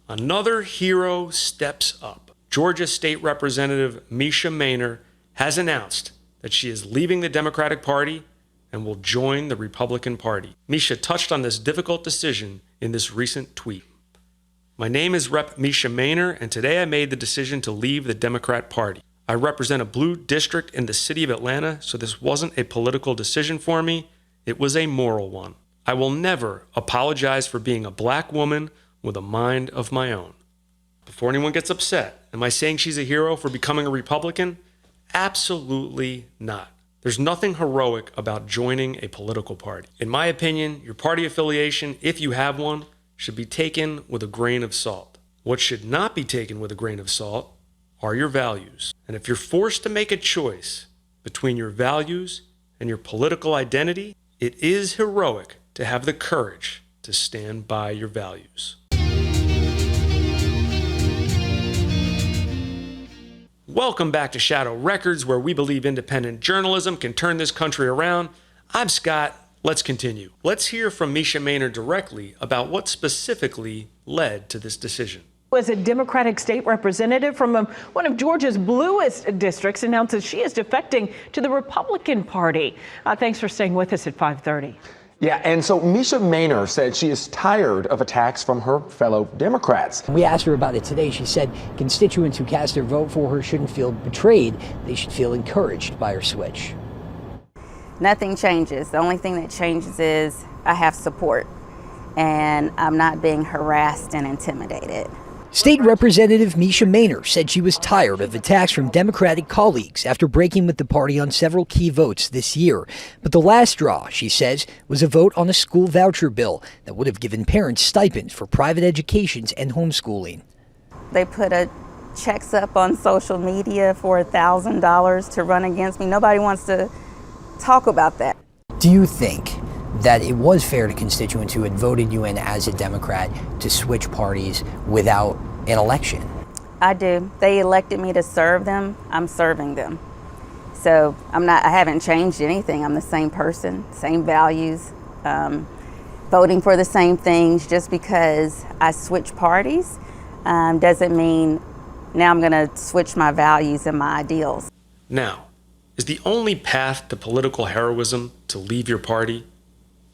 Another hero steps up. Georgia State Representative Mesha Mainor has announced that she is leaving the Democratic Party and will join the Republican Party. Mesha touched on this difficult decision in this recent tweet. My name is Rep. Mesha Mainor, and today I made the decision to leave the Democrat Party. I represent a blue district in the city of Atlanta, so this wasn't a political decision for me. It was a moral one. I will never apologize for being a black woman with a mind of my own. Before anyone gets upset, am I saying she's a hero for becoming a Republican? Absolutely not. There's nothing heroic about joining a political party. In my opinion, your party affiliation, if you have one, should be taken with a grain of salt. What should not be taken with a grain of salt are your values. And if you're forced to make a choice between your values and your political identity, it is heroic to have the courage to stand by your values. Welcome back to Shadow Wreckardz, where we believe independent journalism can turn this country around. I'm Scott. Let's continue. Let's hear from Mesha Mainor directly about what specifically led to this decision. As a Democratic state representative from one of Georgia's bluest districts announces she is defecting to the Republican Party. Thanks for staying with us at 5:30. Yeah, and so Mesha Mainor said she is tired of attacks from her fellow Democrats. We asked her about it today. She said constituents who cast their vote for her shouldn't feel betrayed. They should feel encouraged by her switch. Nothing changes. The only thing that changes is I have support, and I'm not being harassed and intimidated. State Representative Mesha Mainor said she was tired of attacks from Democratic colleagues after breaking with the party on several key votes this year. But the last straw, she says, was a vote on a school voucher bill that would have given parents stipends for private educations and homeschooling. They put checks up on social media for $1,000 to run against me. Nobody wants to talk about that. Do you think that it was fair to constituents who had voted you in as a Democrat to switch parties without an election? I do. They elected me to serve them. I'm serving them. So I haven't changed anything. I'm the same person, same values, voting for the same things. Just because I switch parties doesn't mean now I'm going to switch my values and my ideals. Now, is the only path to political heroism to leave your party?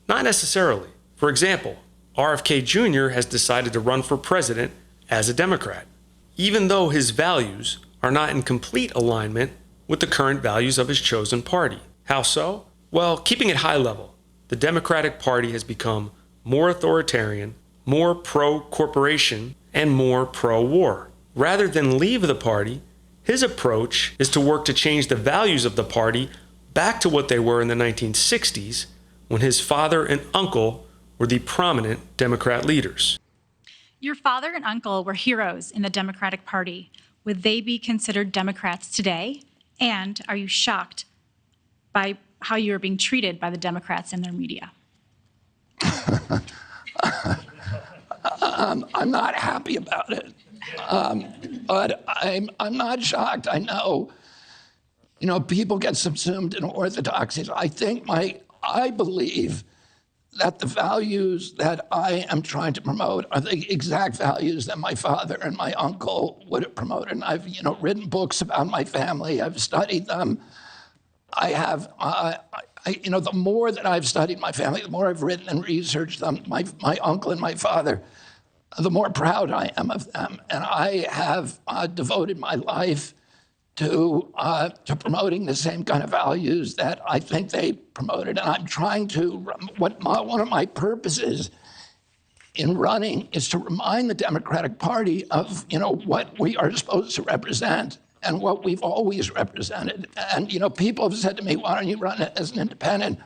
Not necessarily. For example, RFK Jr. has decided to run for president as a Democrat, even though his values are not in complete alignment with the current values of his chosen party. How so? Well, keeping it high level, the Democratic Party has become more authoritarian, more pro-corporation, and more pro-war. Rather than leave the party, his approach is to work to change the values of the party back to what they were in the 1960s, when his father and uncle were the prominent Democrat leaders. Your father and uncle were heroes in the Democratic Party. Would they be considered Democrats today? And are you shocked by how you are being treated by the Democrats and their media? I'm not happy about it, but I'm not shocked. I know, people get subsumed in orthodoxies. I believe that the values that I am trying to promote are the exact values that my father and my uncle would have promoted. And I've, written books about my family. I've studied them. I have, the more that I've studied my family, the more I've written and researched them, my uncle and my father, the more proud I am of them. And I have devoted my life to promoting the same kind of values that I think they promoted. And I'm trying to, one of my purposes in running is to remind the Democratic Party of, what we are supposed to represent and what we've always represented. And, people have said to me, why don't you run as an independent?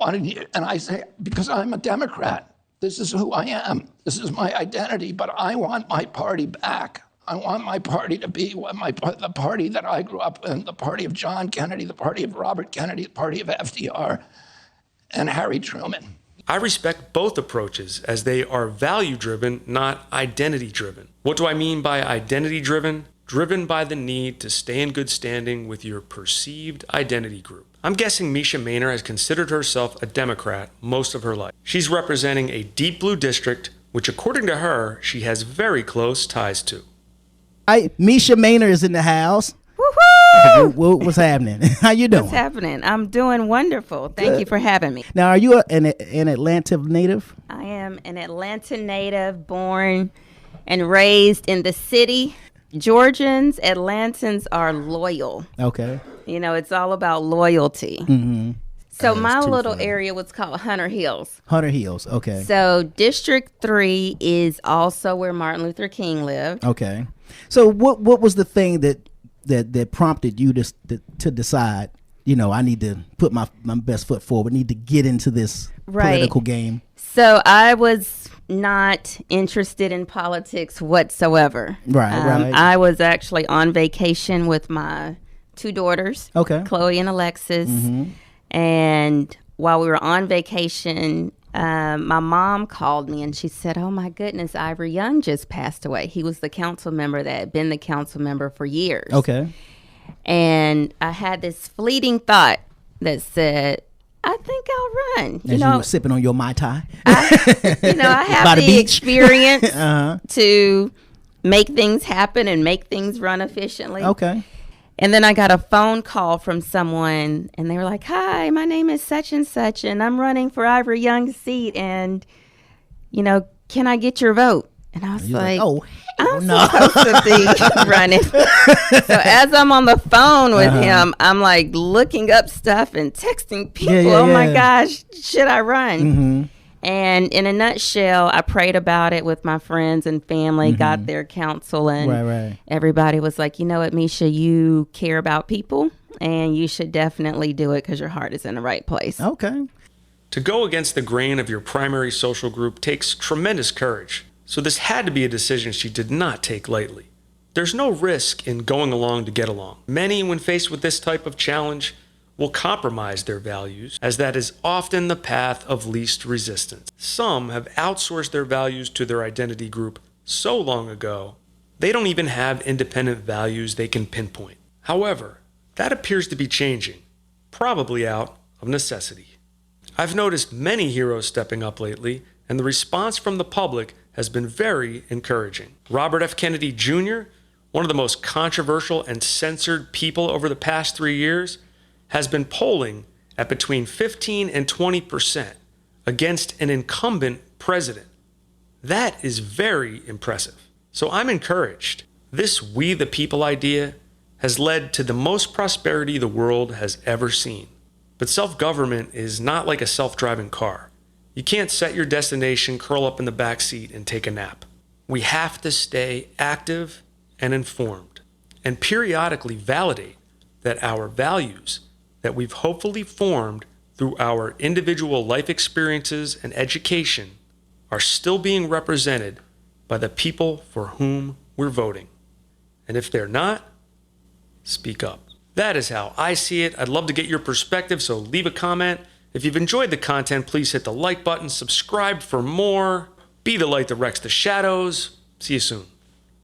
And I say, because I'm a Democrat. This is who I am. This is my identity, but I want my party back. I want my party to be the party that I grew up in, the party of John Kennedy, the party of Robert Kennedy, the party of FDR, and Harry Truman. I respect both approaches as they are value-driven, not identity-driven. What do I mean by identity-driven? Driven by the need to stay in good standing with your perceived identity group. I'm guessing Mesha Mainor has considered herself a Democrat most of her life. She's representing a deep blue district which according to her, she has very close ties to. Mesha Mainor is in the house. Woohoo! What's happening? How you doing? What's happening? I'm doing wonderful. Thank you for having me. Now, are you an Atlanta native? I am an Atlanta native, born and raised in the city. Georgians, Atlantans are loyal. Okay. You know, it's all about loyalty. Mm-hmm. So my little area was called Hunter Hills. Hunter Hills, okay. So District 3 is also where Martin Luther King lived. Okay. So what was the thing that prompted you to decide, you know, I need to put my best foot forward, need to get into this political game? So I was not interested in politics whatsoever. Right. I was actually on vacation with my two daughters, okay, Chloe and Alexis. Mm-hmm. And while we were on vacation, my mom called me and she said, "Oh my goodness, Ivory Young just passed away." He was the council member that had been the council member for years. Okay. And I had this fleeting thought that said, I think I'll run. As you were sipping on your Mai Tai? I have By the beach? experience to make things happen and make things run efficiently. Okay. And then I got a phone call from someone, and they were like, "Hi, my name is such and such, and I'm running for Ivory Young's seat, and, can I get your vote?" And I was like, "Oh, I'm supposed to be running." So as I'm on the phone with him, I'm like looking up stuff and texting people. Oh my gosh, should I run? Mm-hmm. And in a nutshell, I prayed about it with my friends and family, got their counsel, and everybody was like, "You know what, Mesha, you care about people, and you should definitely do it because your heart is in the right place." Okay. To go against the grain of your primary social group takes tremendous courage. So this had to be a decision she did not take lightly. There's no risk in going along to get along. Many, when faced with this type of challenge, will compromise their values, as that is often the path of least resistance. Some have outsourced their values to their identity group so long ago, they don't even have independent values they can pinpoint. However, that appears to be changing, probably out of necessity. I've noticed many heroes stepping up lately, and the response from the public has been very encouraging. Robert F. Kennedy Jr., one of the most controversial and censored people over the past 3 years, has been polling at between 15 and 20% against an incumbent president. That is very impressive. So I'm encouraged. This we the people idea has led to the most prosperity the world has ever seen. But self-government is not like a self-driving car. You can't set your destination, curl up in the back seat, and take a nap. We have to stay active and informed, and periodically validate that our values that we've hopefully formed through our individual life experiences and education are still being represented by the people for whom we're voting. And if they're not, speak up. That is how I see it. I'd love to get your perspective, so leave a comment. If you've enjoyed the content, please hit the like button, subscribe for more. Be the light that wrecks the shadows. See you soon.